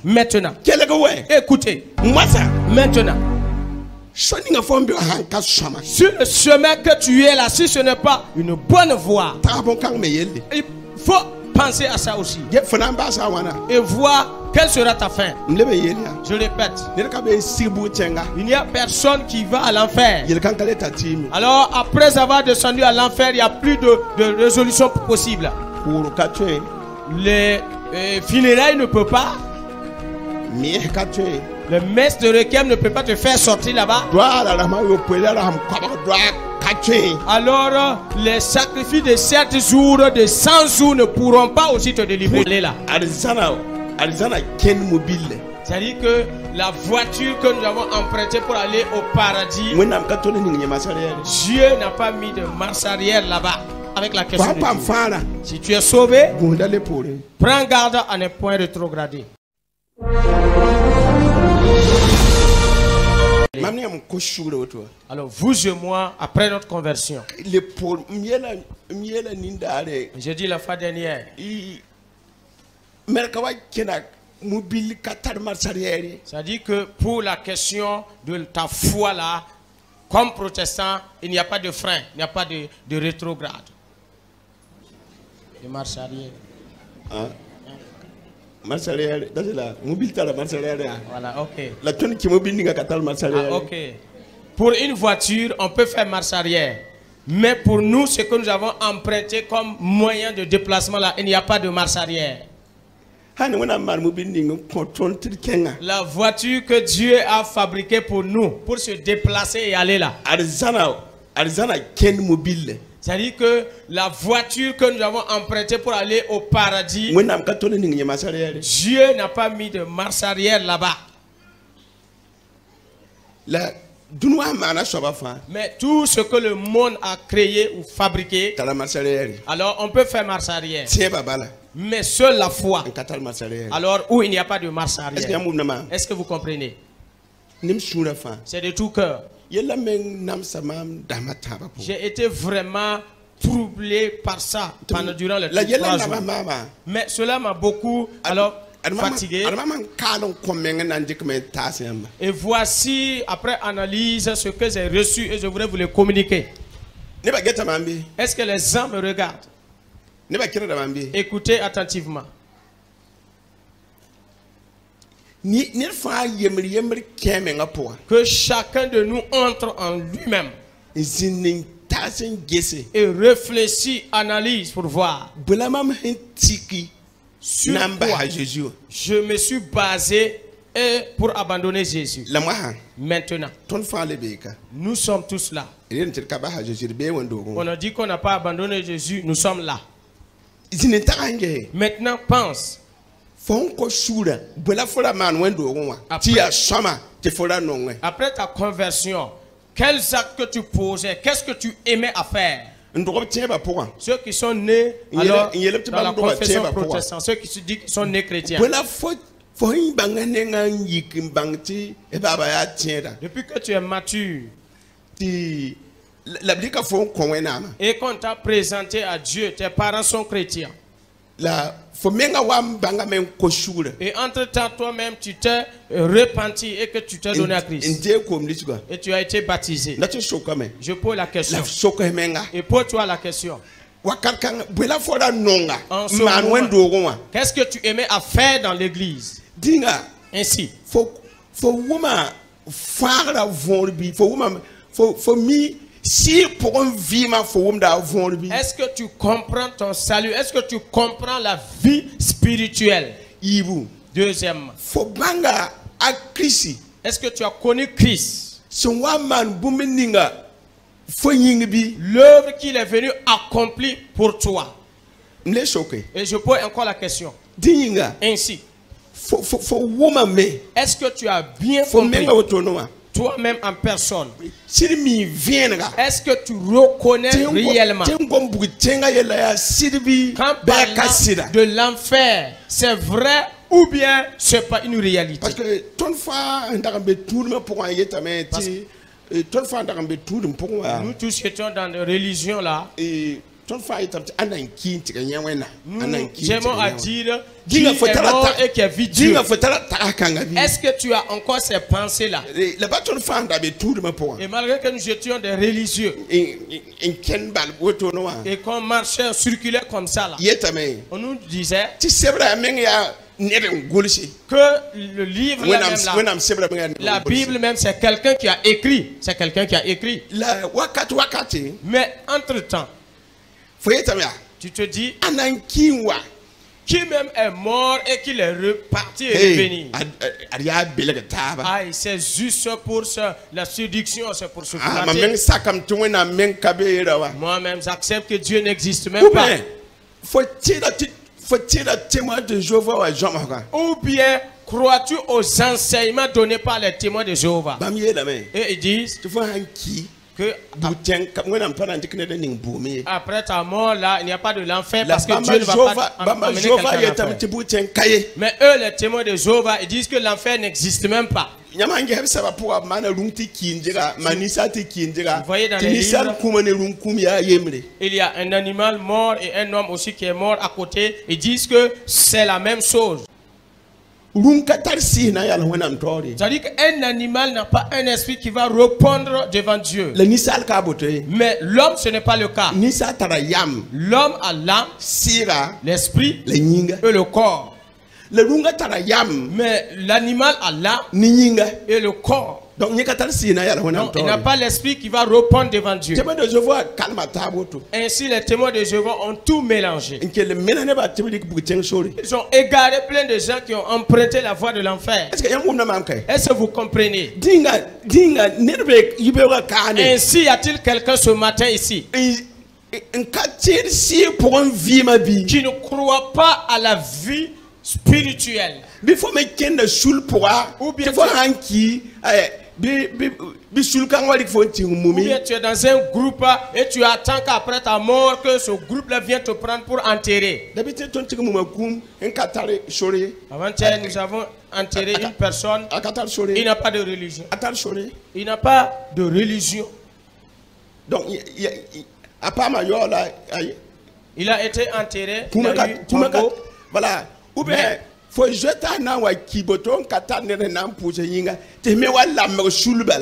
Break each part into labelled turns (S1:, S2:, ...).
S1: Maintenant, écoutez, maintenant, sur le chemin que tu es là, si ce n'est pas une bonne voie, il faut penser à ça aussi et voir quelle sera ta fin. Je répète, il n'y a personne qui va à l'enfer. Alors après avoir descendu à l'enfer, il n'y a plus de résolution possible. Les funérailles ne peuvent pas. Le maître de requiem ne peut pas te faire sortir là-bas. Alors les sacrifices de 7 jours, de 100 jours ne pourront pas aussi te délivrer là. C'est-à-dire que la voiture que nous avons empruntée pour aller au paradis, Dieu n'a pas mis de marche arrière là-bas. Avec la question de Dieu. Si tu es sauvé, prends garde à ne point rétrograder. Alors vous et moi, après notre conversion, j'ai dit la fois dernière, c'est-à-dire que pour la question de ta foi là, comme protestant, il n'y a pas de frein, il n'y a pas de rétrograde, de marche arrière. Voilà, ok. Ok. Pour une voiture, on peut faire marche arrière. Mais pour nous, ce que nous avons emprunté comme moyen de déplacement là, il n'y a pas de marche arrière. La voiture que Dieu a fabriquée pour nous, pour se déplacer et aller là. C'est-à-dire que la voiture que nous avons empruntée pour aller au paradis, Dieu n'a pas mis de marche arrière là-bas. Mais tout ce que le monde a créé ou fabriqué, alors on peut faire marche arrière. Mais seule la foi, alors où il n'y a pas de marche arrière. Est-ce que vous comprenez? C'est de tout cœur. J'ai été vraiment troublé par ça durant le 3 jours. Mais cela m'a beaucoup fatigué. Et voici, après analyse, ce que j'ai reçu et je voudrais vous le communiquer. Est-ce que les gens me regardent? Écoutez attentivement. Que chacun de nous entre en lui-même et réfléchit, analyse pour voir sur quoi je me suis basé pour abandonner Jésus. Maintenant, nous sommes tous là. On a dit qu'on n'a pas abandonné Jésus, nous sommes là. Maintenant, pense. Après ta conversion, quels actes que tu posais, qu'est-ce que tu aimais à faire? Ceux qui sont nés alors, dans la confession protestante, ceux qui se disent qu'ils sont nés chrétiens. Depuis que tu es mature et qu'on t'a présenté à Dieu, tes parents sont chrétiens. Et entre-temps, toi-même, tu t'es repenti et que tu t'es donné à Christ. Et tu as été baptisé. Je pose la question. Et pose-toi la question. Qu'est-ce que tu aimais à faire dans l'église? Ainsi. Est-ce que tu comprends ton salut? Est-ce que tu comprends la vie spirituelle? Deuxièmement, est-ce que tu as connu Christ? L'œuvre qu'il est venu accomplir pour toi. Et je pose encore la question. Ainsi, est-ce que tu as bien compris toi-même en personne? Est-ce que tu reconnais réellement quand parlant de l'enfer, c'est vrai ou bien c'est pas une réalité? Parce que nous tous étions dans des religions là. J'aime à dire qui est mort et qui est vidu. Est-ce que tu as encore ces pensées-là? Et malgré que nous étions des religieux et qu'on marchait, circulait comme ça là, on nous disait que le livre même, la Bible même, c'est quelqu'un qui a écrit. C'est quelqu'un qui a écrit. Mais entre-temps, tu te dis qui même est mort et qu'il est reparti et revenu. Ah, c'est juste pour la séduction, c'est pour se flatter. Moi-même, j'accepte que Dieu n'existe même pas.
S2: Faut-il être témoin de Jéhovah
S1: ou bien crois-tu aux enseignements donnés par les témoins de Jéhovah? Et ils disent que après ta mort là, il n'y a pas de l'enfer parce que Dieu ne va pas emmener quelqu'un en enfer. Mais eux, les témoins de Jéhovah, ils disent que l'enfer n'existe même pas. Vous voyez dans les livres, il y a un animal mort et un homme aussi qui est mort à côté. Ils disent que c'est la même chose. C'est-à-dire qu'un animal n'a pas un esprit qui va répondre devant Dieu. Mais l'homme, ce n'est pas le cas. L'homme a l'âme, l'esprit et le corps. Mais l'animal a l'âme et le corps. Donc, il n'a pas l'esprit qui va répondre devant Dieu. Ainsi, les témoins de Jéhovah ont tout mélangé. Ils ont égaré plein de gens qui ont emprunté la voie de l'enfer. Est-ce que vous comprenez? Ainsi, y a-t-il quelqu'un ce matin ici qui ne croit pas à la vie spirituelle? Ou bien tu es dans un groupe et tu attends qu'après ta mort que ce groupe-là vienne te prendre pour enterrer. Avant-hier, nous avons enterré une personne. Il n'a pas de religion. Il n'a pas de religion. Donc, il a été enterré.
S2: Voilà. Ou bien, faut jeter un an qui boton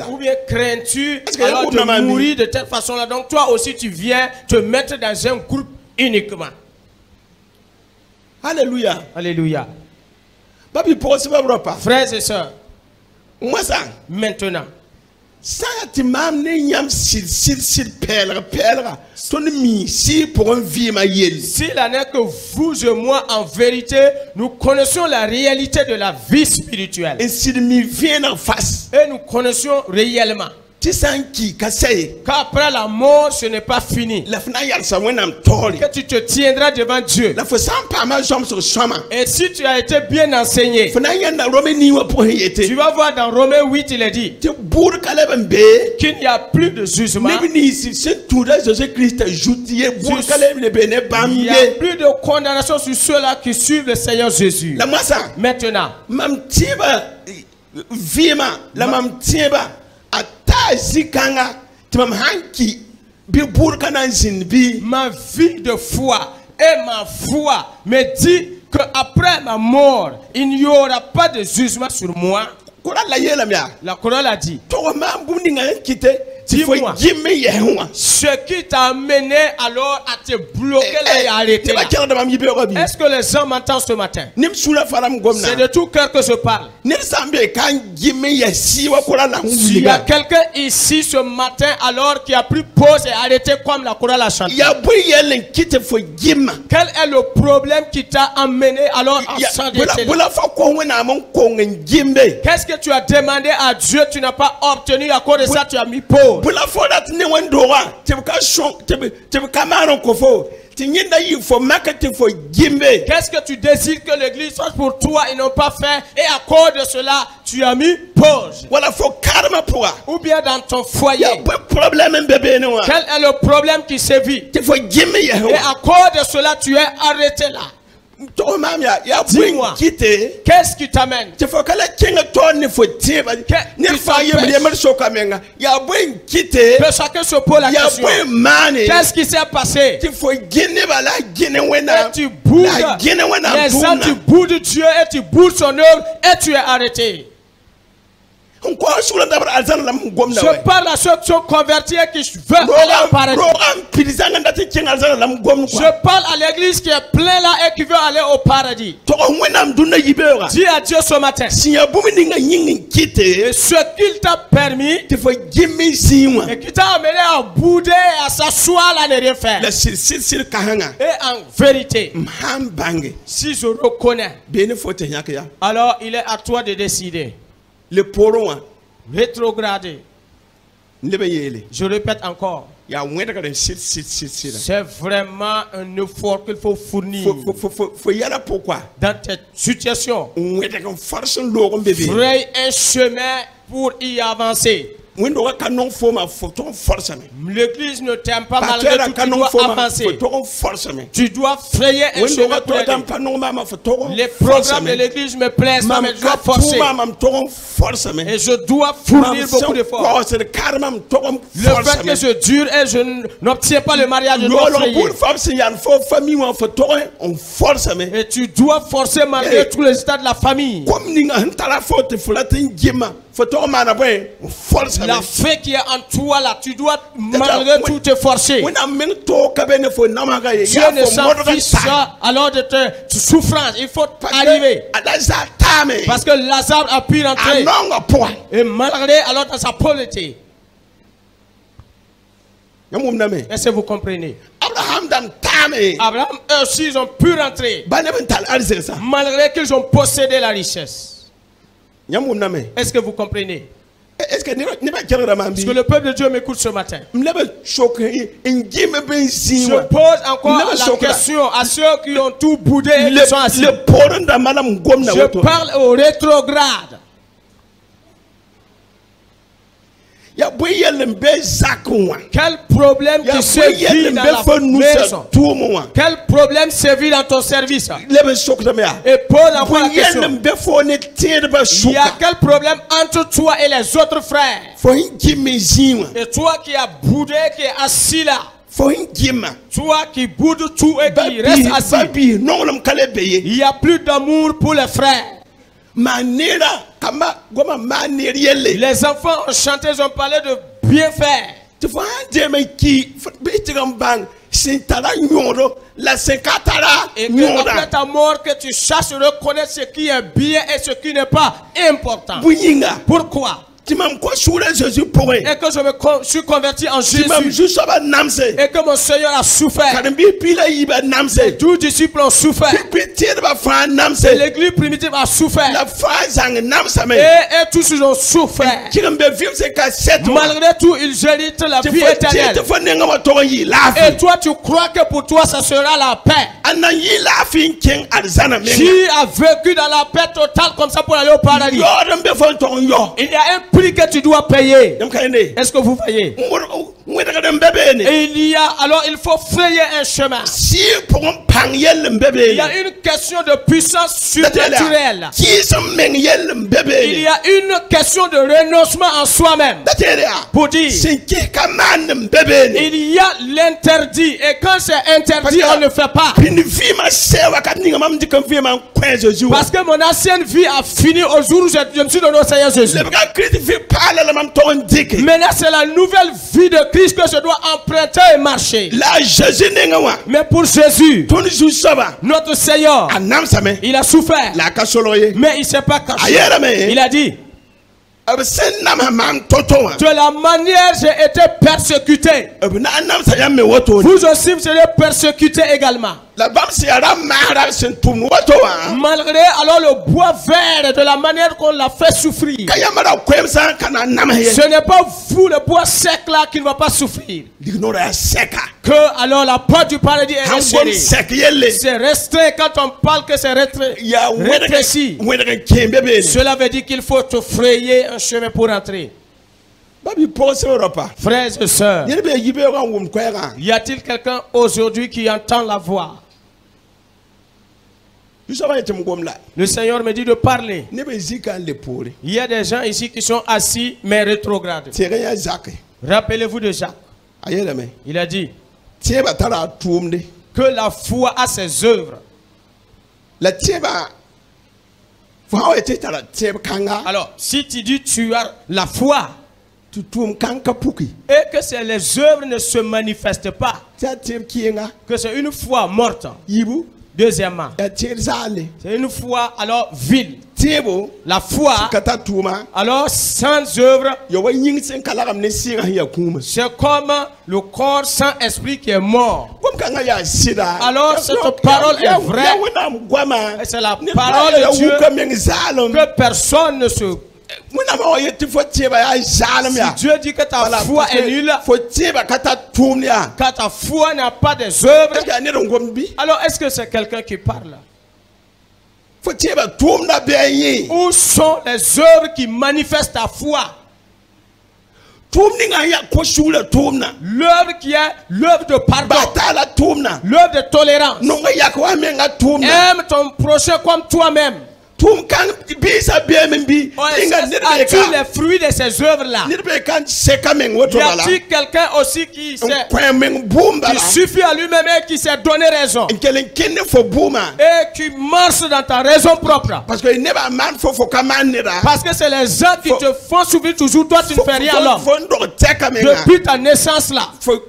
S2: ou
S1: bien crains-tu alors de mourir de telle façon-là? Donc toi aussi tu viens te mettre dans un groupe uniquement.
S2: Alléluia.
S1: Alléluia. Frères et sœurs, maintenant, si la n'est que vous et moi, en vérité, nous connaissons la réalité de la vie spirituelle. Et nous connaissons réellement qu'après la mort, ce n'est pas fini. Que tu te tiendras devant Dieu. Et si tu as été bien enseigné, tu vas voir dans Romains 8, il est dit qu'il n'y a plus de jugement. Il n'y a plus de condamnation sur ceux-là qui suivent le Seigneur Jésus. Maintenant, ma vie de foi et ma foi me dit que après ma mort, il n'y aura pas de jugement sur moi. La Coran a dit. Dis-moi, ce qui t'a amené alors à te bloquer là et à arrêter là. Est-ce que les gens m'entendent ce matin? C'est de tout cœur que je parle. S'il y a quelqu'un ici ce matin alors qui a pris pause et arrêté comme la Coran l'a chanté, quel est le problème qui t'a amené alors à s'arrêter là? Qu'est-ce que tu as demandé à Dieu, tu n'as pas obtenu, à cause de ça tu as mis pause? Qu'est-ce que tu désires que l'église fasse pour toi et non pas fait, et à cause de cela tu as mis pause? Ou bien dans ton foyer, quel est le problème qui sévit et à cause de cela tu es arrêté là? Dis-moi, qu'est-ce qui t'amène? Qu'est-ce chacun se pose la question. Qu'est-ce qui s'est passé? Et tu boudes les gens, tu boudes Dieu et tu boudes son œuvre et tu es arrêté. Je parle à ceux qui sont convertis et qui veulent aller au paradis. Je parle à l'église qui est pleine là et qui veut aller au paradis. Dis à Dieu ce matin. Et ce qu'il t'a permis et qui t'a amené à bouder, à s'asseoir là, ne rien faire. Et en vérité, si je reconnais, alors il est à toi de décider.
S2: Le poron
S1: rétrogradé. Je répète encore. C'est vraiment un effort qu'il faut fournir. Dans cette situation, fraye un chemin pour y avancer. L'église ne t'aime pas malgré tout, tu dois avancer. Tu dois frayer un chemin pour aller. Les programmes de l'église me plaisent pas, mais je dois forcer. Et je dois fournir beaucoup d'efforts. Le fait que je dure et je n'obtiens pas le mariage, je dois frayer. Et tu dois forcer malgré tous les états de la famille. La fée qui est en toi là, tu dois malgré tout te forcer. Dieu ne s'en fiche alors de te souffrance. Il faut arriver. Parce que Lazare a pu rentrer. Et malgré alors dans sa pauvreté. Est-ce que vous comprenez? Abraham aussi ils ont pu rentrer. Malgré qu'ils ont possédé la richesse. Est-ce que vous comprenez? Est-ce que le peuple de Dieu m'écoute ce matin? Je pose encore la question à ceux qui ont tout boudé et qui sont assis. Je parle au rétrograde. Quel problème qui se vit dans la maison? Quel problème se vit dans ton service? Et pose encore la question. Il y a quel problème entre toi et les autres frères? Et toi qui as boudé, qui est assis là. Toi qui boudes tout et qui reste assis. Il n'y a plus d'amour pour les frères. Les enfants ont chanté, ils ont parlé de bien faire. Et que après ta mort, que tu cherches à reconnaître ce qui est bien et ce qui n'est pas important. Pourquoi? Et que je me suis converti en Jésus. Et que mon Seigneur a souffert. Et tous les disciples ont souffert. Et l'église primitive a souffert. Et tous ils ont souffert. Malgré tout, ils héritent la vie éternelle. Et toi, tu crois que pour toi, ça sera la paix. Qui a vécu dans la paix totale comme ça pour aller au paradis? Il y a un prix que tu dois payer. Est-ce que vous voyez? Et il y a, alors il faut frayer un chemin. Il y a une question de puissance surnaturelle. Il y a une question de renoncement en soi-même. Pour dire, il y a l'interdit. Et quand c'est interdit, on ne fait pas. Parce que mon ancienne vie a fini au jour où je me suis donné au Seigneur Jésus. Maintenant, c'est la nouvelle vie de Christ que je dois emprunter et marcher. Mais pour Jésus, notre Seigneur, il a souffert. Mais il ne s'est pas caché. Il a dit, de la manière j'ai été persécuté, vous aussi vous serez persécutés également. Malgré alors le bois vert, de la manière qu'on l'a fait souffrir, ce n'est pas vous le bois sec là qui ne va pas souffrir. Que alors la porte du paradis est resserrée. C'est restreint. Quand on parle que c'est rétréci, cela veut dire qu'il faut te frayer un chemin pour entrer. Frères et sœurs, y a-t-il quelqu'un aujourd'hui qui entend la voix? Le Seigneur me dit de parler. Il y a des gens ici qui sont assis mais rétrogrades. Rappelez-vous de Jacques. Il a dit que la foi a ses œuvres. Alors, si tu dis tu as la foi et que les œuvres ne se manifestent pas, que c'est une foi morte. Deuxièmement, c'est une foi alors vile. La foi alors sans œuvre, c'est comme le corps sans esprit qui est mort. Alors cette parole est vraie. Et c'est la parole de Dieu que personne ne se... Si Dieu dit que ta foi est nulle, que ta foi n'a pas des œuvres, alors est-ce que c'est quelqu'un qui parle? Où sont les œuvres qui manifestent ta foi? L'œuvre qui est l'œuvre de pardon, l'œuvre de tolérance. Aime ton prochain comme toi-même. As-tu les fruits de ces œuvres-là? Y a-t-il quelqu'un aussi qui suffit à lui-même et qui s'est donné raison et qui marche dans ta raison propre? Parce que c'est les gens qui te font souffrir toujours. Toi, tu ne fais rien à l'homme. Depuis ta naissance là, toi,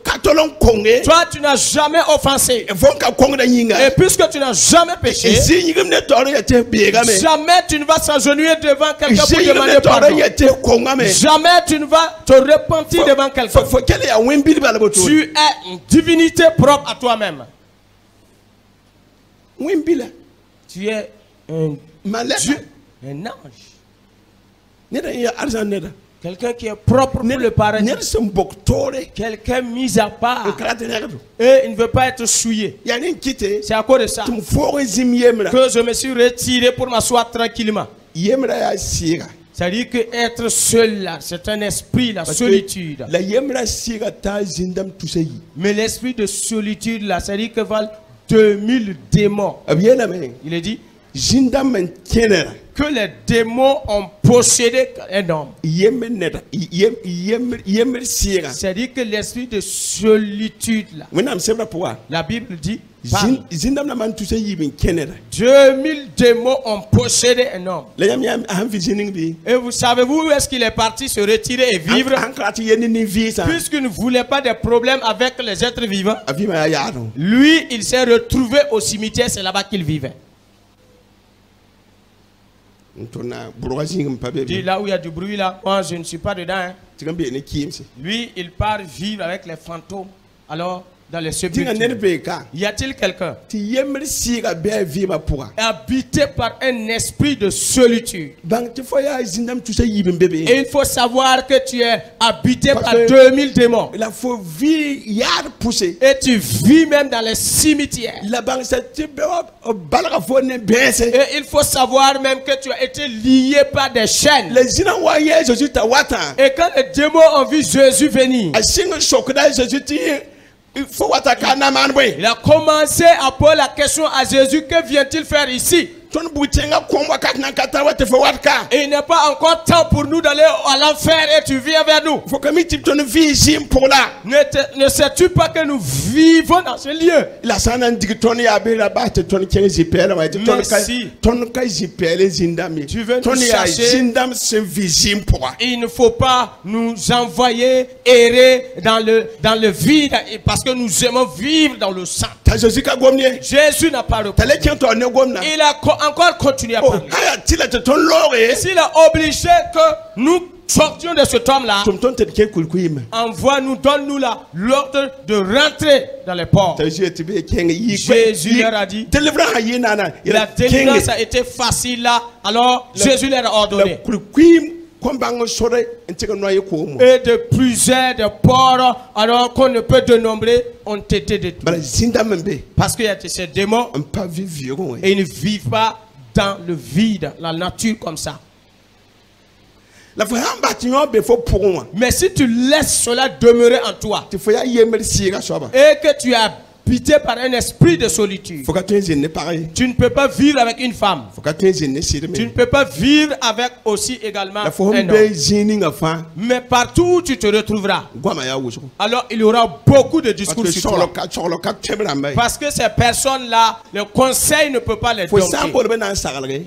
S1: tu n'as jamais offensé. Et puisque tu n'as jamais péché, jamais tu ne vas s'agenouiller devant quelqu'un pour demander pardon. Jamais tu ne vas te repentir devant quelqu'un. Tu es une divinité propre à toi-même. Tu es un Dieu, un ange. Quelqu'un qui est propre pour le paradis. Quelqu'un mis à part. Et il ne veut pas être souillé. C'est à cause de ça que je me suis retiré pour m'asseoir tranquillement. C'est-à-dire que être seul là, c'est un esprit, la solitude. Mais l'esprit de solitude là, c'est-à-dire que valent 2000 démons. Il est dit que les démons ont possédé un homme. C'est-à-dire que l'esprit de solitude là, la Bible dit 2000 démons ont possédé un homme. Et vous savez-vous où est-ce qu'il est parti se retirer et vivre? Puisqu'il ne voulait pas de problème avec les êtres vivants, lui il s'est retrouvé au cimetière, c'est là-bas qu'il vivait. Dis là où il y a du bruit là, moi je ne suis pas dedans. Hein. Lui il part vivre avec les fantômes. Alors dans les sépultures, y a-t-il quelqu'un habité par un esprit de solitude? Et il faut savoir que tu es habité par 2000 démons. Et tu vis même dans les cimetières. Et il faut savoir même que tu as été lié par des chaînes. Et quand les démons ont vu Jésus venir, il a commencé à poser la question à Jésus, que vient-il faire ici? Et il n'est pas encore temps pour nous d'aller à l'enfer et tu viens vers nous. Ne sais-tu pas que nous vivons dans ce lieu? Merci. Tu veux nous chercher. Il ne faut pas nous envoyer errer dans le vide parce que nous aimons vivre dans le sang. Jésus n'a pas répondu. Il a encore continué à parler. Et s'il a obligé que nous sortions de cet homme-là, envoie-nous, donne-nous l'ordre de rentrer dans les ports. Jésus leur a dit, la délivrance a été facile là, alors Jésus leur a ordonné. Et de plusieurs de ports, alors qu'on ne peut dénombrer, ont été détruits. Parce qu'il y a ces démons et ils ne vivent pas dans le vide, la nature comme ça. Mais si tu laisses cela demeurer en toi et que tu habité par un esprit de solitude.
S2: Faut que tu aies pareil.
S1: Tu ne peux pas vivre avec une femme.
S2: Faut que tu aies
S1: Tu ne peux pas vivre avec aussi également
S2: la
S1: un
S2: forme
S1: homme.
S2: de
S1: Mais partout où tu te retrouveras, alors il y aura beaucoup de discours sur toi. Parce que ces personnes-là, le conseil ne peut pas les dompter.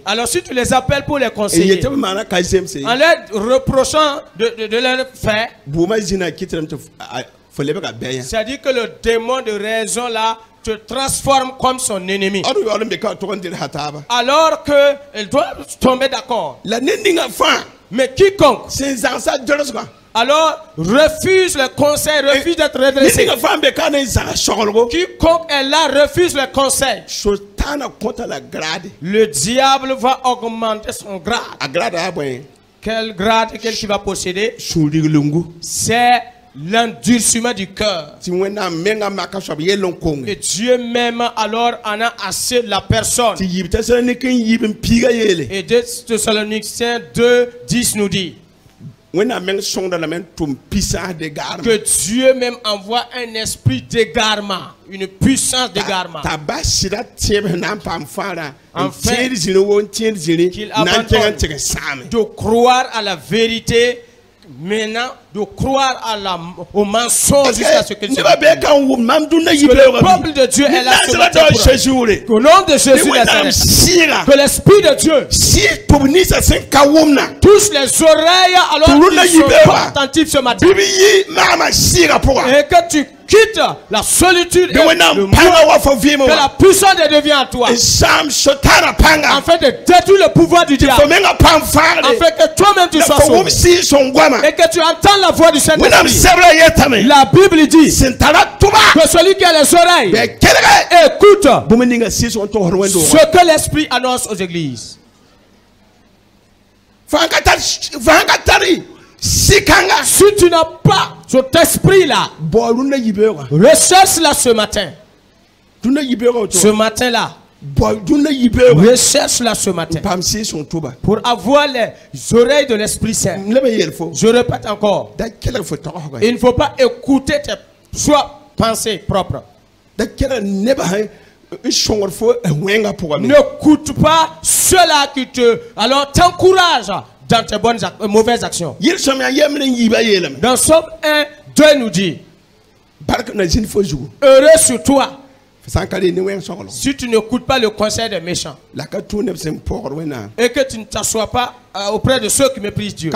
S1: Alors si tu les appelles pour les conseiller, en leur reprochant de leur faire, c'est-à-dire que le démon de raison là te transforme comme son ennemi. Alors qu'elle doit tomber d'accord. Mais quiconque alors refuse le conseil, refuse d'être redressé. Quiconque est là refuse le conseil. Le diable va augmenter son grade. Quel grade qu'il va posséder? C'est l'endurciment du cœur. Et Dieu même alors en a assez de la personne. Et 2 Thessaloniciens 2:10 nous dit que Dieu même envoie un esprit d'égarement, une puissance d'égarement, afin qu'il abandonne de croire à la vérité, maintenant de croire au mensonge jusqu'à ce qu'il se révèle. Le peuple de Dieu est là ce matin pour au nom de Jésus Nazareth, que l'Esprit de Dieu touche les oreilles alors qu'ils sont pas attentifs ce matin, et que tu quittes la solitude et le monde, que la puissance devient en toi, afin de détruire le pouvoir du diable, afin que toi-même tu sois sauvé et que tu entends la voix du Saint-Esprit. La Bible dit que celui qui a les oreilles écoute ce que l'Esprit annonce aux églises. Si tu n'as pas cet esprit-là, recherche-la ce matin. Ce matin-là, recherche-la ce matin pour avoir les oreilles de l'Esprit Saint. Je répète encore, il ne faut pas écouter tes pensées propres. N'écoute pas ceux-là qui t'encouragent dans tes mauvaises actions. Dans Somme 1, 2 nous dit, heureux sur toi si tu n'écoutes pas le conseil des méchants et que tu ne t'assois pas auprès de ceux qui méprisent Dieu.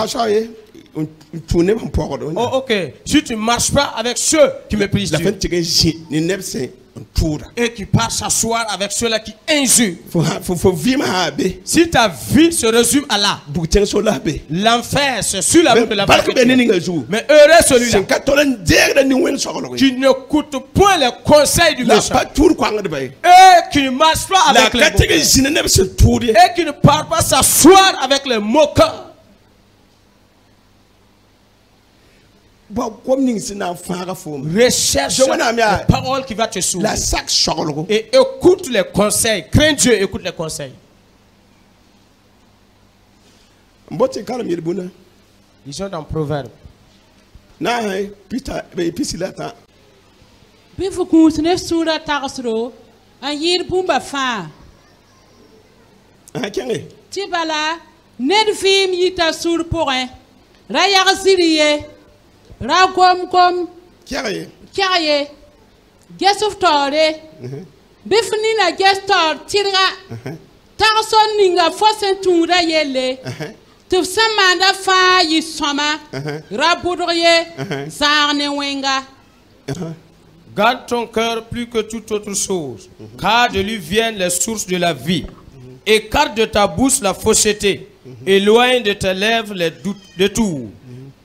S1: Oh, ok. Si tu ne marches pas avec ceux qui méprisent Dieu et qui passent s'asseoir avec ceux-là qui injurent. Si ta vie se résume à là, l'enfer c'est sur la route de la vérité. Mais heureux celui-là qui n'écoute point les conseils du méchant et qui ne marche pas avec les moqueurs et qui ne part pas s'asseoir avec les moqueurs. Recherche la parole qui va te sauver et écoute les conseils. Crains Dieu, écoute les conseils. Ils sont dans Proverbe.
S3: Ragom Kiaye Gesuf Tore Bifnina Gestor Tira Tarson Ninga Fossen Tura Yele to Samanda Fa Yisoma Raboudrier Zarne Wenga.
S1: Garde ton cœur plus que toute autre chose, car de lui viennent les sources de la vie. Écarte de ta bouche la fausseté, éloigne de tes lèvres les doutes de tout.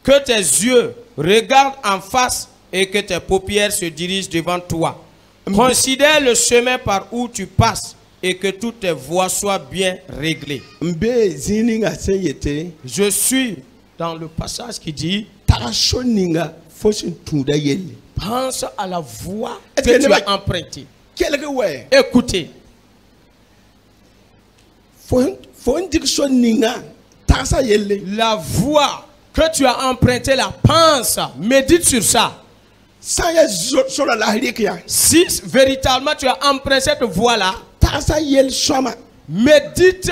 S1: Que tes yeux regardent en face et que tes paupières se dirigent devant toi. Considère le chemin par où tu passes et que toutes tes voies soient bien réglées. Je suis dans le passage qui dit pense à la voie que tu as empruntée. Écoutez. La voie que tu as emprunté, la pense, médite sur ça. Si véritablement tu as emprunté cette voie-là, médite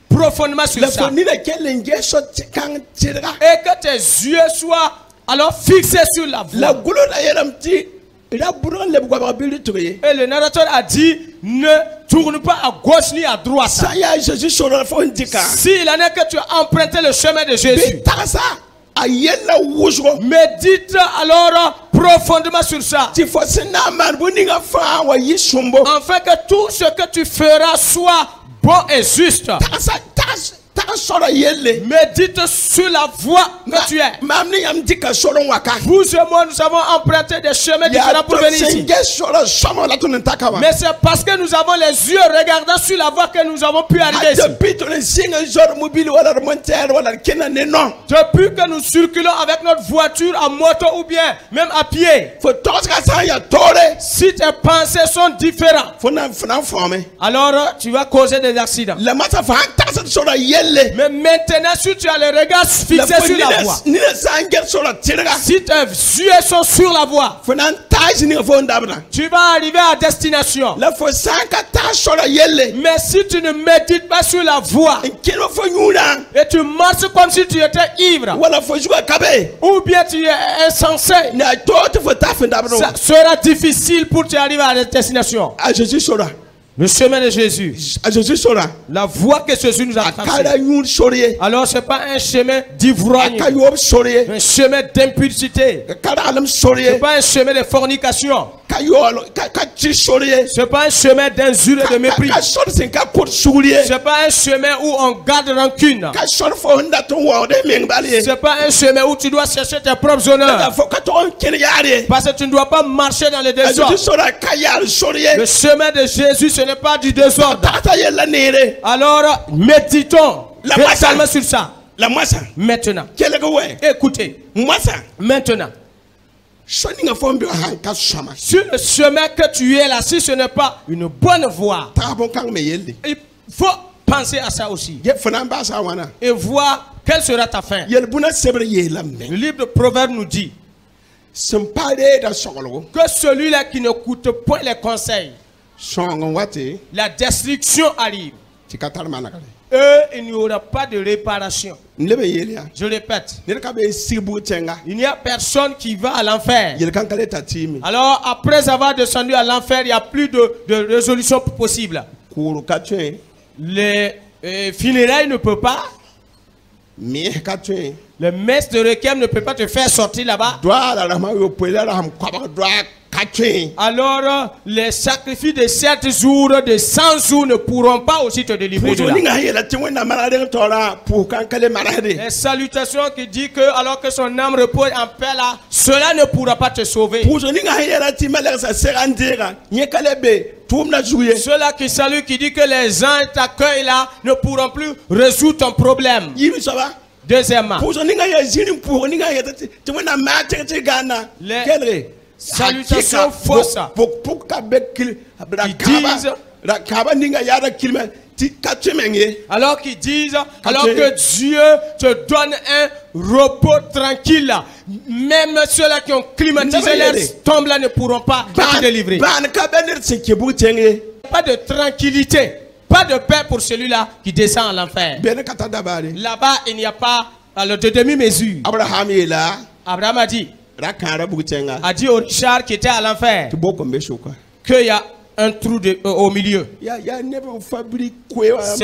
S1: profondément sur ça. Et que tes yeux soient alors fixés sur la voie. Et le narrateur a dit, ne tourne pas à gauche ni à droite. S'il en est que tu as emprunté le chemin de Jésus, médite alors profondément sur ça. Afin que tout ce que tu feras soit bon et juste. Médite sur la voie que tu es. Vous et moi, nous avons emprunté des chemins différents pour venir ici. Mais c'est parce que nous avons les yeux regardant sur la voie que nous avons pu arriver ici. Depuis que nous circulons avec notre voiture en moto ou bien même à pied, si tes pensées sont différentes, alors tu vas causer des accidents. Mais maintenant, si tu as le regard fixé sur la voie, si tes yeux sont sur la voie, tu vas arriver à destination. Mais si tu ne médites pas sur la voie et tu marches comme si tu étais ivre ou bien tu es insensé, ça sera difficile pour te arriver à la destination. Le chemin de Jésus, la voie que Jésus nous a tracée. Alors ce n'est pas un chemin d'ivrogne, un chemin d'impudicité, ce n'est pas un chemin de fornication, ce n'est pas un chemin d'injure et de mépris, ce n'est pas un chemin où on garde rancune, ce n'est pas un chemin où tu dois chercher tes propres honneurs, parce que tu ne dois pas marcher dans le désordre. Le chemin de Jésus, ce n'est pas du désordre. Alors méditons véritablement sur ça. Maintenant, écoutez, maintenant, sur le chemin que tu es là, si ce n'est pas une bonne voie, il faut penser à ça aussi et voir quelle sera ta fin. Le livre de Proverbes nous dit que celui-là qui ne coûte point les conseils, la destruction arrive. Il n'y aura pas de réparation. Je répète, il n'y a personne qui va à l'enfer. Alors après avoir descendu à l'enfer, il n'y a plus de résolution possible. Les funérailles ne peuvent pas. Le maître de requiem ne peut pas te faire sortir là-bas. Alors les sacrifices de 7 jours, de 100 jours ne pourront pas aussi te délivrer de là. Les salutations qui disent que alors que son âme repose en paix là, cela ne pourra pas te sauver. Ceux-là qui saluent, qui disent que les gens t'accueillent là, ne pourront plus résoudre ton problème. Deuxièmement, les salutations fausses alors qu'ils disent, alors que Dieu te donne un repos tranquille, même ceux-là qui ont climatisé leur tombe là ne pourront pas te délivrer. Pas de tranquillité, pas de paix pour celui-là qui descend à l'enfer. Là-bas, il n'y a pas de demi-mesure. Abraham a dit au Richard qui était à l'enfer qu'il y a un trou au milieu. C'est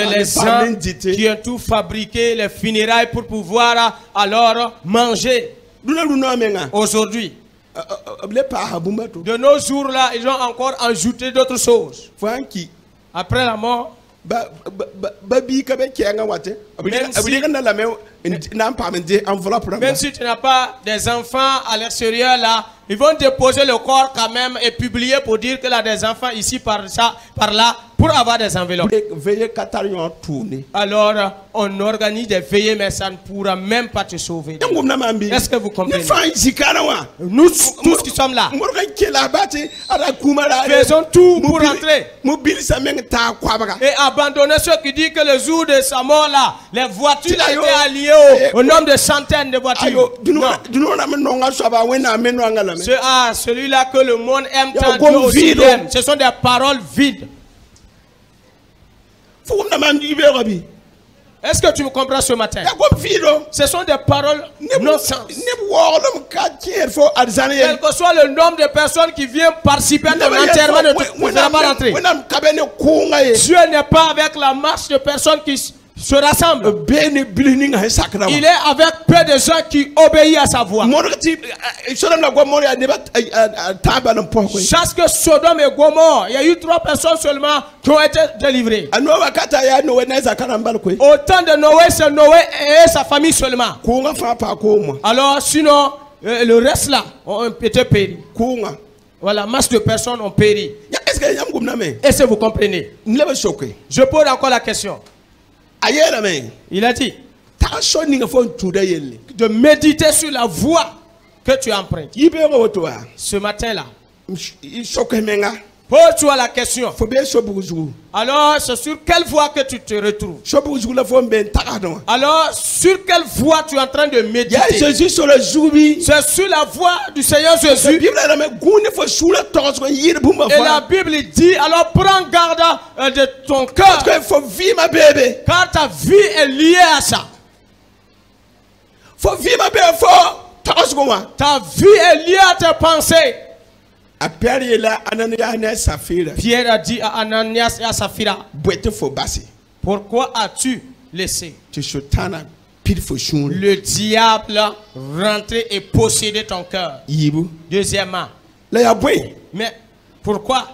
S1: les gens qui ont tout fabriqué, les funérailles pour pouvoir alors manger. Aujourd'hui, de nos jours là, ils ont encore ajouté d'autres choses. Après la mort, même si tu n'as pas des enfants à l'extérieur là, ils vont déposer le corps quand même et publier pour dire qu'il a des enfants ici par là pour avoir des enveloppes. Alors on organise des veillées mais ça ne pourra même pas te sauver. Est-ce que vous comprenez? Nous tous qui sommes là, faisons tout pour rentrer et abandonner ceux qui disent que le jour de sa mort là, les voitures étaient alliées au nombre de centaines de voitures. Non. C'est celui-là que le monde aime tant, Dieu aussi aime. Ce sont des paroles vides. Est-ce que tu me comprends ce matin? Ce sont des paroles non-sens. Quel que soit le nombre de personnes qui viennent participer à ton enterrement, ne te fera pas rentrer. Dieu n'est pas avec la masse de personnes qui se rassemblent. Il est avec peu de gens qui obéissent à sa voix. Chaque que Sodome et Gomorrhe, il y a eu 3 personnes seulement qui ont été délivrées. Au temps de Noé, c'est Noé et sa famille seulement. Alors sinon, le reste là ont été péri. Voilà, masse de personnes ont péri. Est-ce que vous comprenez? Je pose encore la question. Il a dit de méditer sur la voie que tu empruntes. Ce matin-là, pose-toi la question. Alors, c'est sur quelle voie que tu te retrouves? Alors, sur quelle voie tu es en train de méditer? C'est sur la voie du Seigneur Jésus. Et la Bible dit, alors prends garde de ton cœur, car ta vie est liée à ça. Ta vie est liée à tes pensées. Pierre a dit à Ananias et à Saphira, pourquoi as-tu laissé le diable rentrer et posséder ton cœur? Deuxièmement, mais pourquoi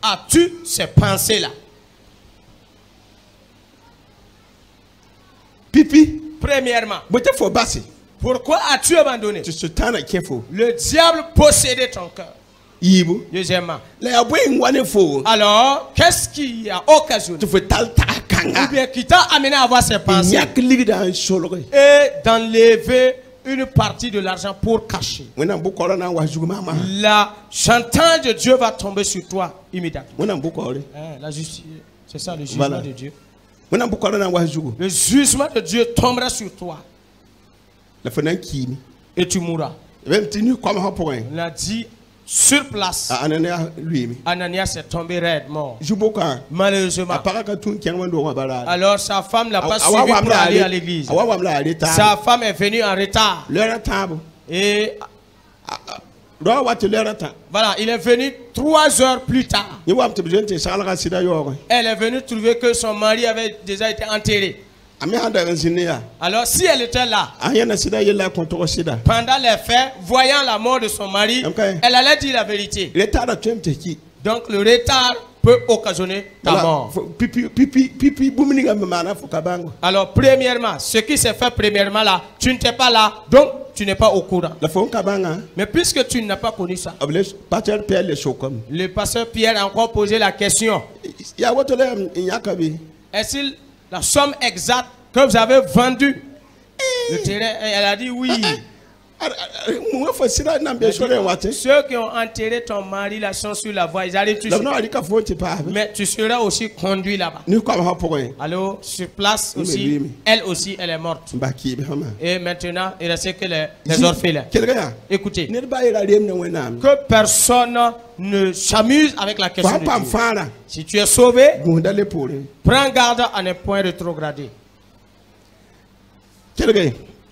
S1: as-tu ces pensées-là? Premièrement, pourquoi as-tu abandonné? Le diable possédait ton cœur. Deuxièmement, alors qu'est-ce qui a occasionné ou bien qui t'a amené à avoir ces pensées et d'enlever une partie de l'argent pour cacher? La sentence de Dieu va tomber sur toi immédiatement. La justice, c'est ça le jugement de Dieu. Le jugement de Dieu tombera sur toi. Et tu mourras. On a dit sur place. Ananias est tombé raide, mort. Malheureusement. Alors sa femme l'a pas suivi pour aller à l'église. Sa femme est venue en retard. Et voilà, il est venu 3 heures plus tard. Elle est venue trouver que son mari avait déjà été enterré. Alors si elle était là pendant les faits, voyant la mort de son mari, elle allait dire la vérité. Donc le retard peut occasionner ta mort. Alors premièrement, ce qui s'est fait premièrement là, tu n'étais pas là, donc tu n'es pas au courant. Mais puisque tu n'as pas connu ça, le pasteur Pierre a encore posé la question. Est-ce la somme exacte que vous avez vendue le terrain? Elle a dit oui. Ceux qui ont enterré ton mari là sont sur la voie, ils arrivent tous. Mais tu seras aussi conduit là-bas. Alors sur place aussi, elle aussi, elle est morte. Et maintenant, il reste que les orphelins. Écoutez, que personne ne s'amuse avec la question de Dieu. Si tu es sauvé, prends garde à ne point rétrograder.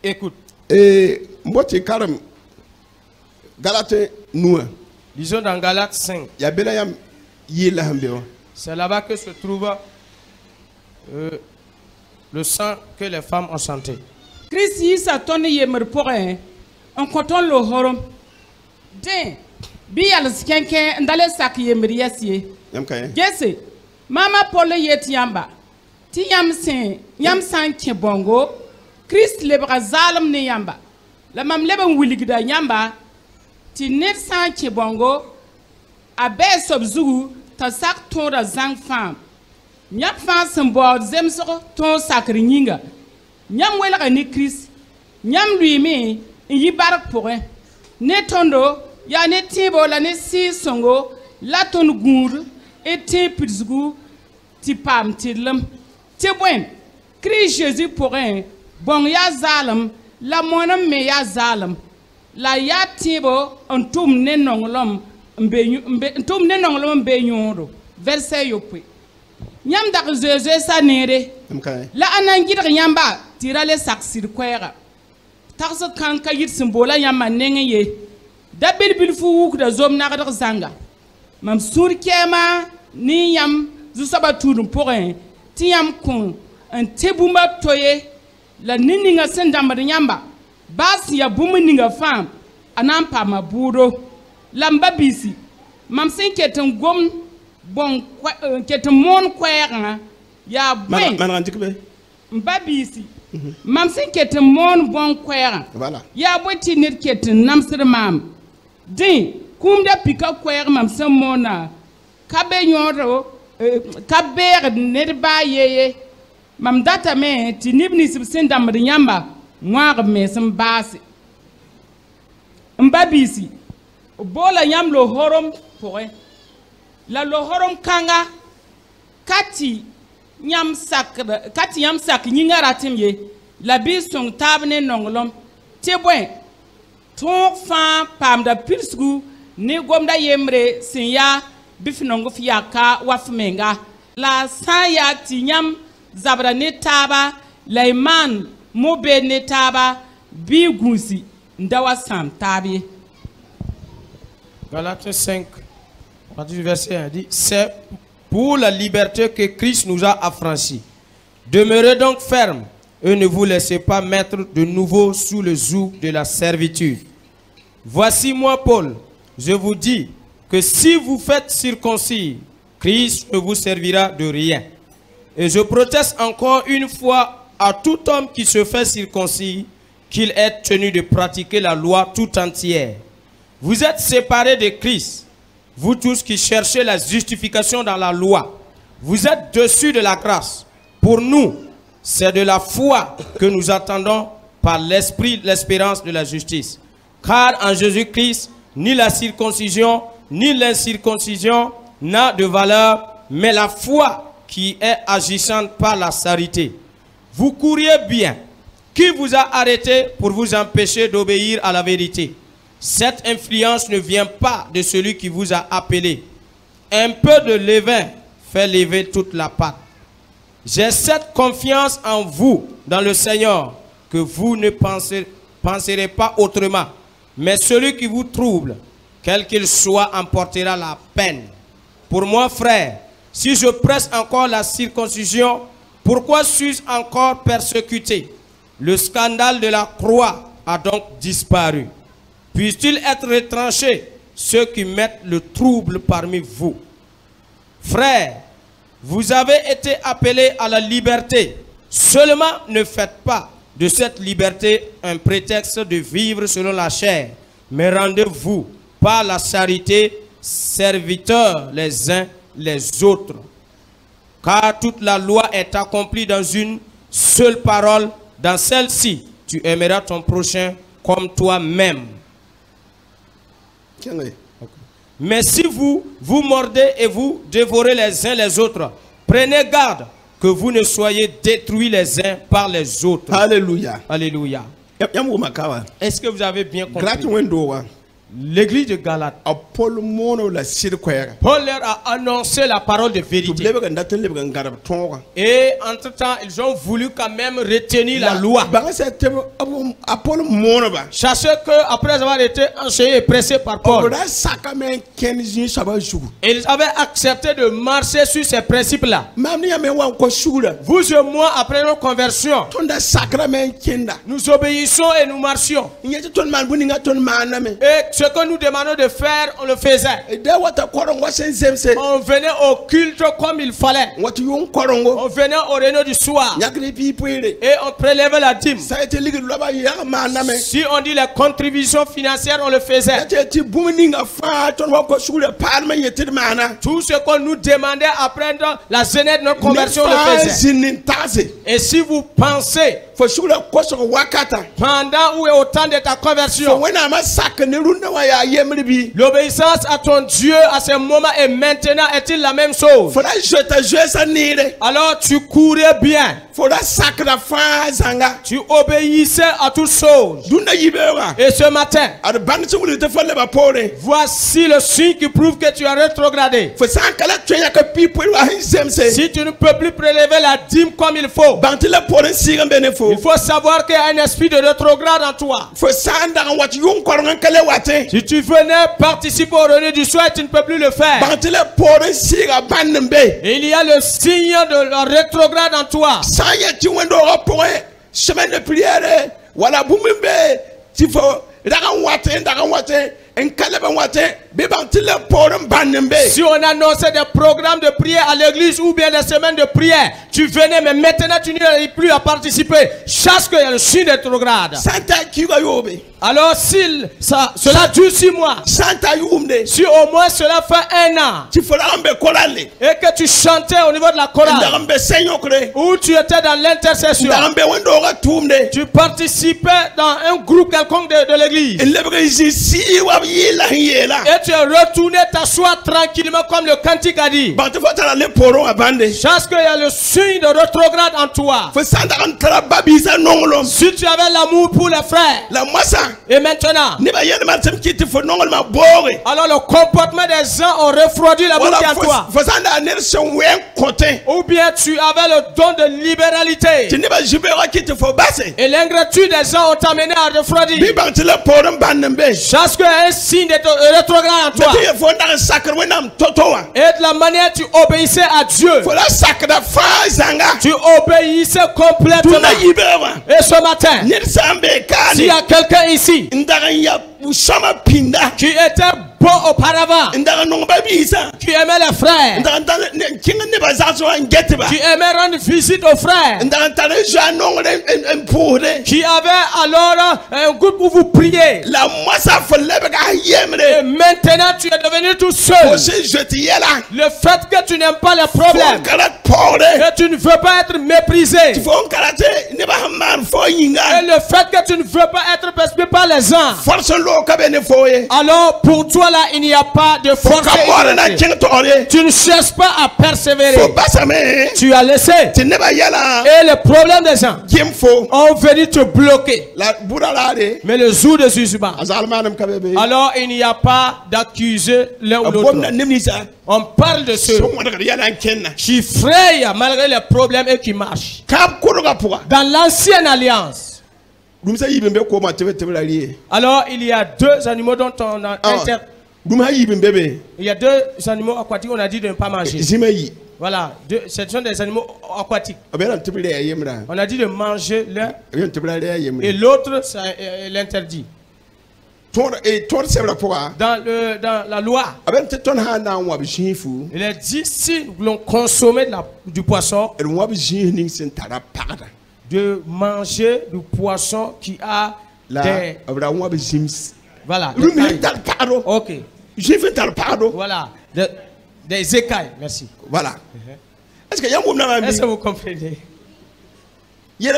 S1: Écoute. Disons dans Galates 5. C'est là-bas que se trouve le sang que les femmes ont chanté.
S3: Christ yisa toni yemer pourrin. On coton le horom. Den. Bial skenke ndale sak yemer yesiye. Gese. Mama Paul yet yamba. Ti yam sen. Yam san bongo. Christ lebra zalam ne yamba. La mam leben wiligda yamba. Ti net san bongo. Abe sobzuru. Ta sak ton da zang fam. Nyap fan sembo zemso ton sakri nyinga. Nyam wela ni Christ. Nyam lui me yi barak pourrin. Ne tondo ya ne tibo la ne si songo la ton gour et te pizgu ti pam ti lem. Ti bwen. Christ Jésus pourrin Bon ya zalam, la monam me ya zalam. La ya tibo antum ne nonglom ntum ne nonglom be nyoro. Verset yopwe. Nyam dak zeze sa nere. La anangir nyamba tirale saksir kwera. Taksa kanka yit simbola nyama nenge ye. Da bil fu wuk da zom nagadar zanga. Mam sur kema ni yam zusaba tudum porin. Ti yam kun un tebumba toye. La nininga sendamba nyamba. Bas ya bumuninga fam. Anampa maburo. Lamba bisi. Mam sen keten gom bon keten mon kwera. Ya bwen. Mbabisi. Mam sen keten mon bon kwera.
S2: Voilà.
S3: Ya bweti nit keten namsir mam. Din kumda pika kwera mam sen mona. Kabe nyoro kabe nerba yeye. Mam data me ti nibni sibsen damri nyamba mwar me sembasi. Mbabisi. Bola nyam lo horom pore. La lo horom kanga kati nyam sak nyinga ratim ye la bisong tabne nonglom tebwen ton fa pam da pilsgu ne gomda yemre sinya bifnongo fiaka wafmenga la saya ti nyam zabra ne taba laiman mobe ne taba bi gunsi ndawa sam tabi.
S1: Galates 5 verset 1 dit: c'est pour la liberté que Christ nous a affranchis. Demeurez donc fermes et ne vous laissez pas mettre de nouveau sous le joug de la servitude. Voici moi, Paul, je vous dis que si vous faites circoncis, Christ ne vous servira de rien. Et je proteste encore une fois à tout homme qui se fait circoncis qu'il est tenu de pratiquer la loi tout entière. Vous êtes séparés de Christ, vous tous qui cherchez la justification dans la loi. Vous êtes dessus de la grâce. Pour nous, c'est de la foi que nous attendons par l'esprit l'espérance de la justice. Car en Jésus-Christ, ni la circoncision, ni l'incirconcision n'a de valeur, mais la foi qui est agissante par la charité. Vous couriez bien. Qui vous a arrêté pour vous empêcher d'obéir à la vérité? Cette influence ne vient pas de celui qui vous a appelé. Un peu de levain fait lever toute la pâte. J'ai cette confiance en vous, dans le Seigneur, que vous ne penserez pas autrement. Mais celui qui vous trouble, quel qu'il soit, en portera la peine. Pour moi, frère, si je presse encore la circoncision, pourquoi suis-je encore persécuté? Le scandale de la croix a donc disparu. Puisse-t-il être retranché, ceux qui mettent le trouble parmi vous. Frères, vous avez été appelés à la liberté. Seulement ne faites pas de cette liberté un prétexte de vivre selon la chair, mais rendez-vous par la charité serviteurs les uns les autres. Car toute la loi est accomplie dans une seule parole. Dans celle-ci, tu aimeras ton prochain comme toi-même. Mais si vous mordez et vous dévorez les uns les autres, prenez garde que vous ne soyez détruits les uns par les autres.
S2: Alléluia.
S1: Alléluia. Est-ce que vous avez bien compris? L'église de Galate, Paul leur a annoncé la parole de vérité. Et entre-temps, ils ont voulu quand même retenir la loi. Sachez qu'après avoir été enchaînés et pressés par Paul, ils avaient accepté de marcher sur ces principes-là. Vous et moi, après nos conversions, nous obéissons et nous marchions. Et ce que nous demandons de faire, on le faisait. On venait au culte comme il fallait. On venait au réunion du soir. Et on prélevait la dîme. Si on dit les contributions financières, on le faisait. Tout ce qu'on nous demandait après la jeunesse de notre conversion, on le faisait. Et si vous pensez, pendant ou au temps de ta conversion, L'obéissance à ton Dieu à ce moment et maintenant est-il la même chose? Alors tu courais bien. Tu obéissais à toutes choses. Et ce matin, voici le signe qui prouve que tu as rétrogradé. Si tu ne peux plus prélever la dîme comme il faut, il faut savoir qu'il y a un esprit de rétrograde en toi. Si tu venais participer au repas du soir, tu ne peux plus le faire. Et il y a le signe de la rétrograde en toi.
S2: Semaine de prière, voilà,
S1: si on annonçait des programmes de prière à l'église ou bien des semaines de prière, tu venais, mais maintenant tu n'arrives plus à participer. Chasse qu'il y a le signe de rétrograde. Alors si cela dure 6 mois, si au moins cela fait 1 an, et que tu chantais au niveau de la chorale, ou tu étais dans l'intercession, tu participais dans un groupe quelconque de l'église, et tu es retourné t'asseoir tranquillement comme le cantique a dit, chasse qu'il y a le signe de rétrograde en toi. Si tu avais l'amour pour les frères, et maintenant, alors le comportement des gens ont refroidi la bouche en toi. Ou bien tu avais le don de libéralité, et l'ingratitude des gens ont t'amené à refroidir. Chasse qu'il y a un signe de rétrograde en toi. Et de la manière tu obéissais à Dieu, tu obéissais complètement. Et ce matin, s'il y a quelqu'un ici qui était bon auparavant, qui aimait les frères, qui aimait rendre visite aux frères, qui avait alors un groupe où vous priez, et maintenant tu es devenu tout seul. Le fait que tu n'aimes pas les problèmes, que tu ne veux pas être méprisé, et le fait que tu ne veux pas être persécuté par les gens, alors pour toi là il n'y a pas de force. Tu ne cherches pas à persévérer. Tu as laissé. Et le problème des gens ont venu te bloquer. Mais le jour de jugement, alors il n'y a pas d'accuser l'un ou l'autre. On parle de ceux qui frayent malgré les problèmes et qui marchent. Dans l'ancienne alliance, alors il y a 2 animaux dont on a il y a 2 animaux aquatiques, on a dit de ne pas manger. Voilà, ce sont des animaux aquatiques. On a dit de manger l'un et l'autre, c'est l'interdit. Dans la loi, il est dit si l'on consommait du poisson, de manger du poisson qui a des... Voilà. Ok. Voilà. Des écailles. Merci.
S2: Voilà.
S1: Est-ce que vous comprenez? On a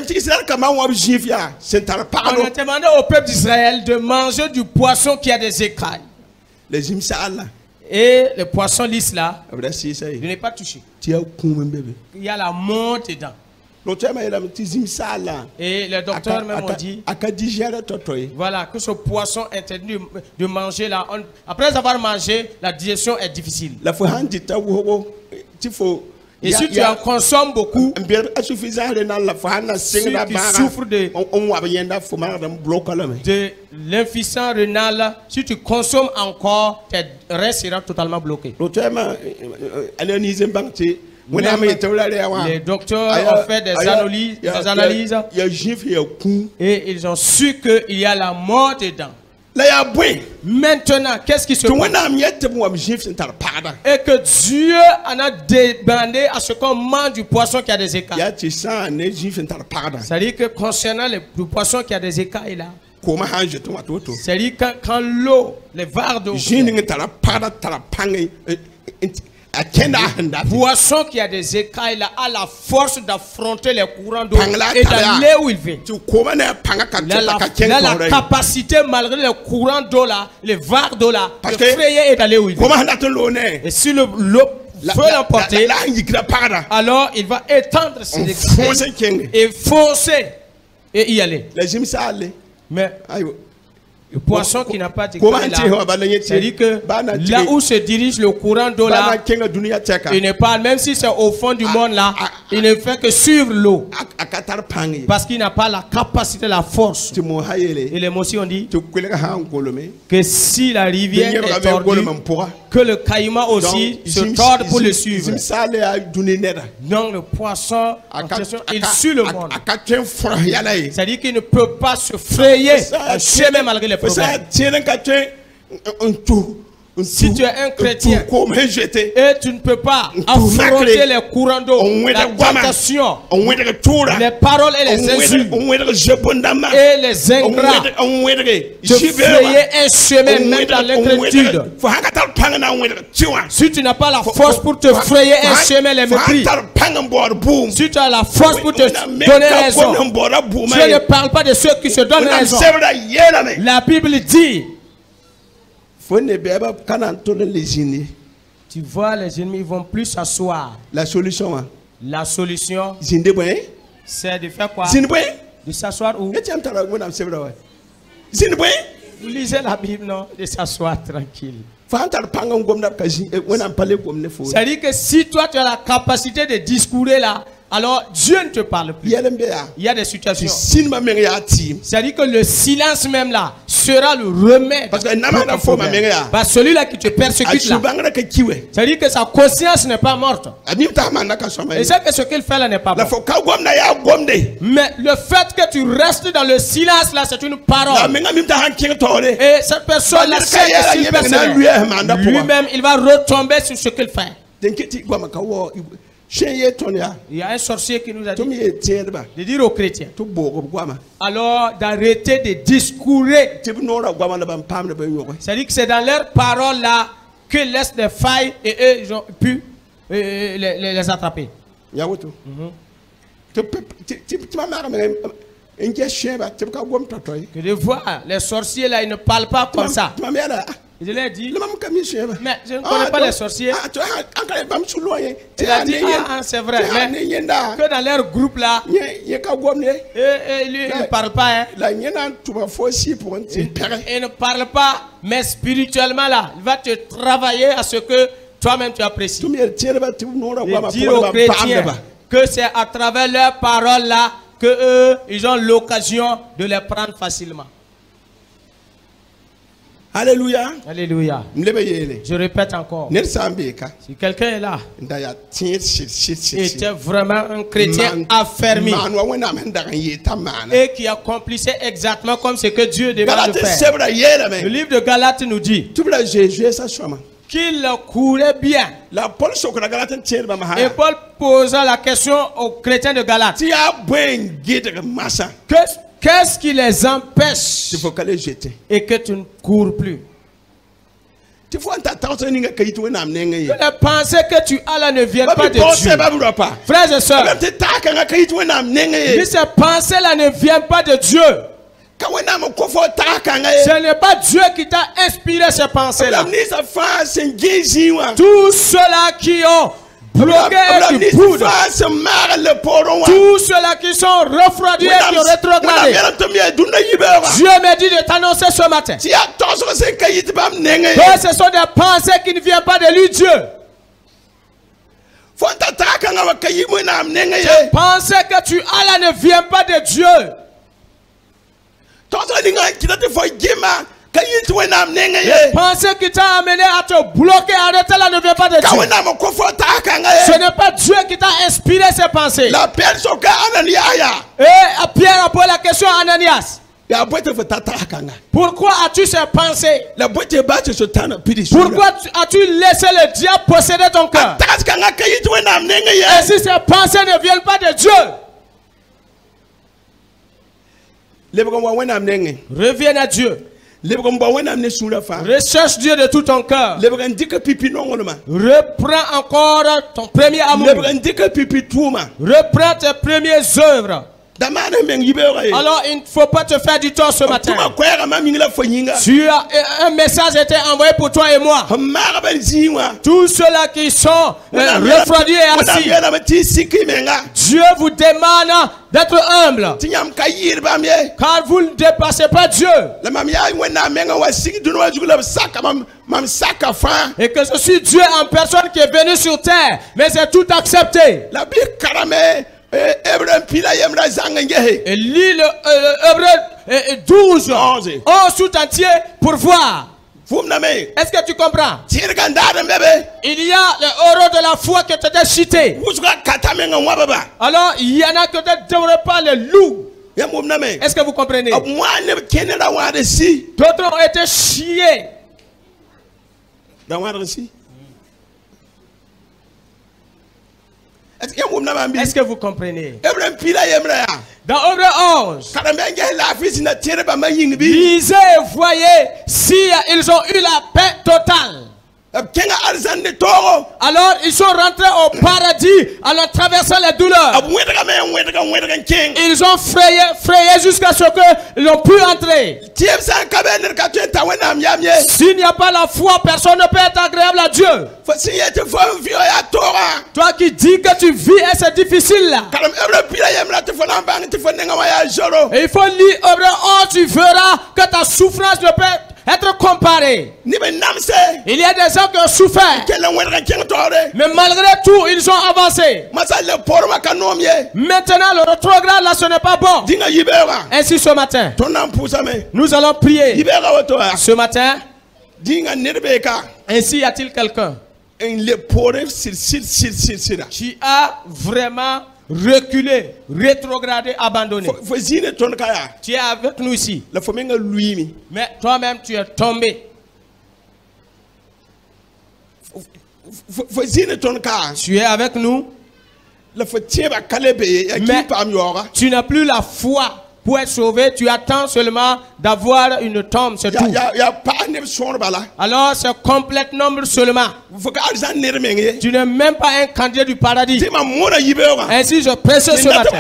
S1: demandé au peuple d'Israël de manger du poisson qui a des écailles. Et le poisson lisse là, je n'ai pas touché. Il y a la monte dedans. Et le docteur même ont dit voilà, que ce poisson interdit de manger là. Après avoir mangé, la digestion est difficile. Et si tu en consommes beaucoup, ceux qui souffrent de l'insuffisance rénale, si tu consommes encore, tes reins seront totalement bloqués. Les docteurs ont fait des analyses et ils ont su qu'il y a la mort dedans. Maintenant, qu'est-ce qui se passe? Et que Dieu en a demandé à ce qu'on mange du poisson qui a des écailles. C'est-à-dire que concernant le poisson qui a des écailles là, c'est-à-dire quand l'eau, les vares d'eau, Poisson qui a des écailles là a la force d'affronter les courants d'eau et d'aller où il veut. Il a la capacité malgré les courants d'eau là, les vagues d'eau là, de frayer et d'aller où il veut. Et si l'eau veut l'emporter, alors il va étendre ses écailles et foncer et y aller. Mais le poisson qui n'a pas d'écailles là, c'est-à-dire que là où se dirige le courant d'eau là, il ne parle, même si c'est au fond du monde là, il ne fait que suivre l'eau. Parce qu'il n'a pas la capacité, la force. Et les motions ont dit que si la rivière est tordue, que le caïman aussi se torde pour le suivre. Donc le poisson, il suit le monde. C'est-à-dire qu'il ne peut pas se frayer un chemin malgré les problèmes. Si tu es un chrétien et tu ne peux pas affronter les courants d'eau, la tentation, les paroles et les insultes et les ingrats, te frayer un chemin même dans l'incrédulité. Si tu n'as pas la force pour te frayer un chemin, les mépris, si tu as la force pour te donner raison, je ne parle pas de ceux qui se donnent raison. La Bible dit, tu vois, les ennemis ne vont plus s'asseoir. La solution, c'est de faire quoi? De s'asseoir où? Vous lisez la Bible, non? De s'asseoir tranquille. C'est-à-dire que si toi tu as la capacité de discourir là, alors Dieu ne te parle plus. Il y a des situations. C'est-à-dire que le silence même là sera le remède. Parce que celui-là qui te persécute là, c'est-à-dire que sa conscience n'est pas morte. Et c'est que ce qu'il fait là n'est pas bon. Mais le fait que tu restes dans le silence là, c'est une parole. Et cette personne là, lui-même, il va retomber sur ce qu'il fait. Il y a un sorcier qui nous a dit de dire aux chrétiens alors d'arrêter de discourir. C'est-à-dire que c'est dans leurs paroles là qu'ils laissent des failles et eux ils ont pu les attraper. Que de voir les sorciers là, ils ne parlent pas comme ça. Je l'ai dit, mais je ne connais pas les sorciers. Il a dit, c'est vrai, mais que dans leur groupe là, lui, il ne parle pas. Hein. Il ne parle pas, mais spirituellement là, il va te travailler à ce que toi-même tu apprécies. Et dire aux chrétiens que c'est à travers leurs paroles là que eux, ils ont l'occasion de les prendre facilement.
S2: Alléluia.
S1: Alléluia. Je répète encore. Si quelqu'un est là, était vraiment un chrétien affermi et qui accomplissait exactement comme ce que Dieu devait le faire. Le livre de Galates nous dit qu'il courait bien. Et Paul posa la question aux chrétiens de Galates. Qu'est-ce qui les empêche et que tu ne cours plus? Que les pensées que tu as là ne viennent pas de Dieu. Frères et sœurs, ces pensées-là ne viennent pas de Dieu. Ce n'est pas Dieu qui t'a inspiré ces pensées-là. Tous ceux-là qui ont bloqué et qui boudent, tous ceux-là qui sont refroidis et qui ont rétrogradé, Dieu m'a dit de t'annoncer ce matin que ce sont des pensées qui ne viennent pas de lui, Dieu. Ces pensées que tu as là ne viennent pas de Dieu. Les pensées qui t'ont amené à te bloquer, arrêter là ne vient pas de Dieu. Ce n'est pas Dieu qui t'a inspiré ces pensées. Et Pierre a posé la question à Ananias. Pourquoi as-tu ces pensées? Pourquoi as-tu laissé le diable posséder ton cœur? Et si ces pensées ne viennent pas de Dieu, reviens à Dieu. Recherche Dieu de tout ton cœur. Reprends encore ton premier amour. Reprends tes premières œuvres. Alors il ne faut pas te faire du tort ce matin. Tu as un message a été envoyé pour toi et moi. Tous ceux-là qui sont refroidis et assis, Dieu vous demande d'être humble, car vous ne dépassez pas Dieu. Et que je suis Dieu en personne qui est venu sur terre, mais c'est tout accepté. Et lis le Hébreu 12, 11 tout entier pour voir. Est-ce que tu comprends? Il y a le héros de la foi qui était cité. Alors il y en a qui ne devraient pas les loups. Est-ce que vous comprenez? D'autres ont été chiés. Est-ce que vous comprenez? Dans Hébreu 11, lisez et voyez si ils ont eu la paix totale. Alors ils sont rentrés au paradis en traversant les douleurs. Ils ont frayé jusqu'à ce qu'ils n'ont pu entrer. S'il n'y a pas la foi, personne ne peut être agréable à Dieu. Toi qui dis que tu vis et c'est difficile là. Et il faut lire Hébreu 11, tu verras que ta souffrance ne peut être comparée. Il y a des gens qui ont souffert, mais malgré tout ils ont avancé. Maintenant le rétrograde là, ce n'est pas bon. Ainsi ce matin nous allons prier. Ce matin, ainsi y a-t-il quelqu'un qui a vraiment reculé, rétrogradé, abandonné? Tu es avec nous ici, mais toi-même tu es tombé. Tu es avec nous, mais tu n'as plus la foi pour être sauvé. Tu attends seulement d'avoir une tombe, c'est tout. Alors c'est complète nombre seulement. Tu n'es même pas un candidat du paradis. Ainsi je prêche ce matin,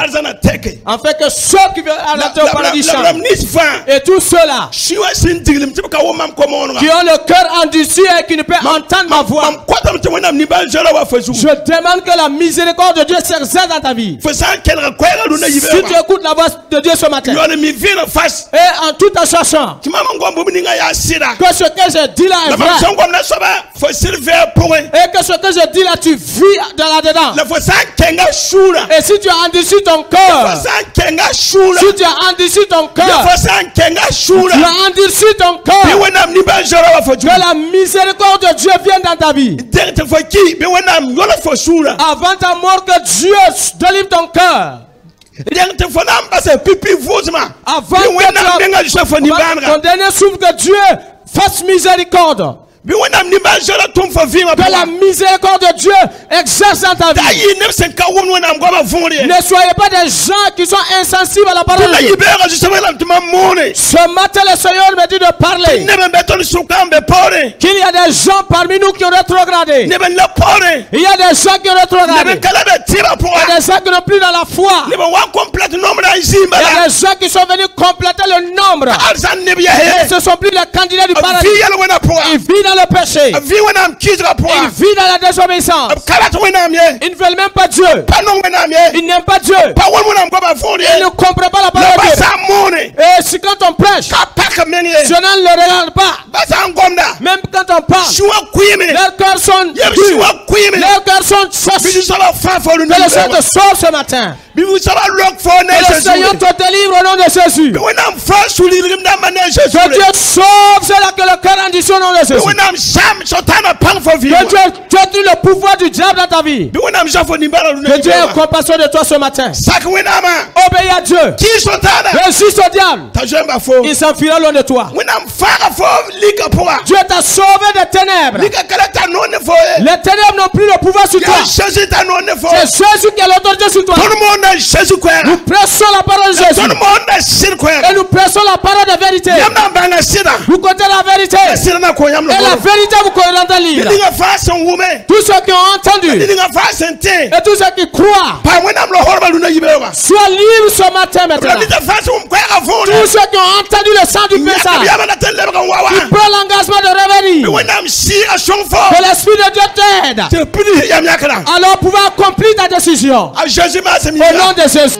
S1: en fait que ceux qui veulent aller au paradis changent. Et tous ceux-là qui ont le cœur endurci et qui ne peuvent entendre ma voix, je demande que la miséricorde de Dieu s'exerce dans ta vie. Si tu écoutes la voix de Dieu ce matin, et en tout en cherchant que ce que je dis là est vrai, et que ce que je dis là tu vis de là-dedans. Et si tu as endurci ton cœur, si tu as endurci ton cœur, tu as endurci ton cœur, que la miséricorde de Dieu vienne dans ta vie. Avant ta mort, que Dieu délivre ton cœur. Avant que ton dernier souffle, que Dieu fasse miséricorde. Que la miséricorde de Dieu exerce dans ta vie. Ne soyez pas des gens qui sont insensibles à la parole de Dieu. Ce matin, le Seigneur me dit de parler qu'il y a des gens parmi nous qui ont rétrogradé. Il y a des gens qui ont rétrogradé. Il y a des gens qui n'ont plus dans la foi. Il y a des gens qui sont venus compléter le nombre. Ce ne sont plus les candidats du paradis. Ils vivent dans le péché. Il vit dans la désobéissance. Ils ne veulent même pas Dieu. Ils n'aiment pas Dieu. Ils ne comprennent pas la parole de Dieu. Et si quand on prêche, je ne le regarde pas. Même quand on parle, leurs cœurs sont durs. Leurs cœurs sont faussés. Que le Seigneur te sauve ce matin. Que le Seigneur te délivre au nom de Jésus. Que Dieu sauve ceux-là que le cœur endurci au nom de Jésus. Que Dieu tue le pouvoir du diable dans ta vie. Que Dieu ait compassion de toi ce matin. Obéis à Dieu. Résiste au diable. Il s'enfuira loin de toi. Dieu t'a sauvé des ténèbres. Les ténèbres n'ont plus le pouvoir sur toi. C'est Jésus qui a l'autorité sur toi. Nous pressons la parole de Jésus. Et nous pressons la parole de vérité. Vous comptez la vérité. Et la vérité vous rendra libre. Tous ceux qui ont entendu et tous ceux qui croient soient libres ce matin maintenant. Tous ceux qui ont entendu le sang du message, qui prennent l'engagement de revenir, que l'Esprit de Dieu t'aide, alors pouvoir accomplir ta décision. Au nom de Jésus.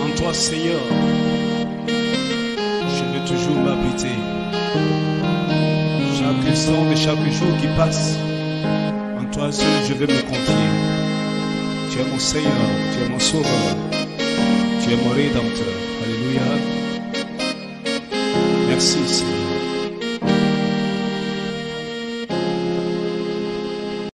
S4: En toi, Seigneur, je veux toujours m'habiter. Chaque instant de chaque jour qui passe, en toi seul je veux me confier. Tu es mon Seigneur, tu es mon Sauveur, tu es mon Rédempteur. Alléluia. Merci Seigneur.